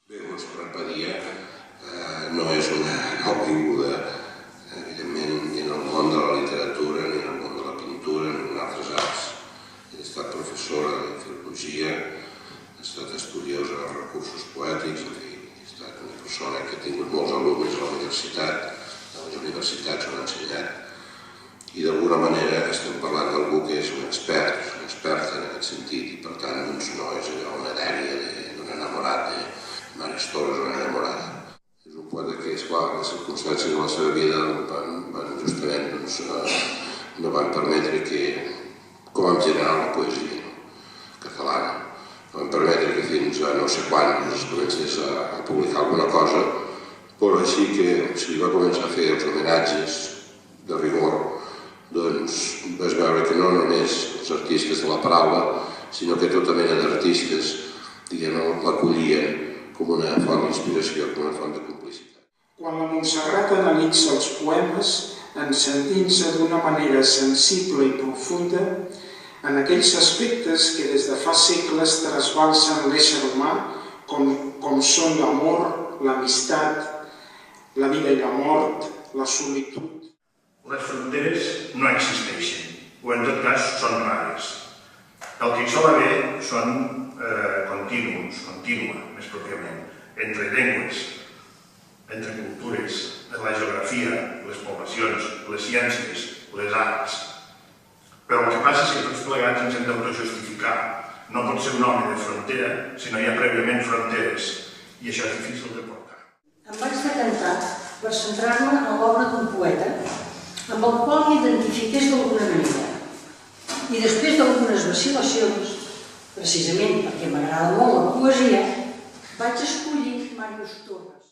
Bé, Montserrat Badia no és una nouvinguda, evidentment, ni en el món de la literatura, ni en el món de la pintura, ni en altres arts. Ha estat professora de filologia, ha estat estudiosa dels recursos poètics, en fi, ha estat una persona que ha tingut molts alumnes a la universitat, a les universitats on ha ensenyat, i d'alguna manera estem parlant d'algú que és un expert en aquest sentit, i per tant no és allò una dèria d'un enamorat de Mares Torres o una enamorada. És un poeta que, esclar, les circumstàncies de la seva vida justament no van permetre que, com en general la poesia catalana, no van permetre que fins a no sé quan es comencés a publicar alguna cosa, però així que si li va començar a fer els homenatges de rigor, doncs vas veure que no només els artistes de la paraula, sinó que tota mena d'artistes l'acollien com una font d'inspiració, com una font de complicitat. Quan la Montserrat analitza els poemes, sentint-se d'una manera sensible i profunda en aquells aspectes que des de fa segles trasbalsen l'ésser humà, com són l'amor, l'amistat, la vida i la mort, la solitud. Les fronteres no existeixen, o en tot cas són rares. El que hi sol haver són contínua, més pròpiament, entre llengües, entre cultures, la geografia, les poblacions, les ciències, les arts. Però el que passa és que tots plegats ens hem d'autojustificar. No pot ser un home de frontera si no hi ha prèviament fronteres, i això és difícil de portar. Em vaig decantar per centrar-me en l'obra d'un poeta amb el qual m'identifiqués d'alguna manera. I després d'algunes vacil·lacions, precisament perquè m'agrada molt la poesia, vaig escollir Màrius Torres.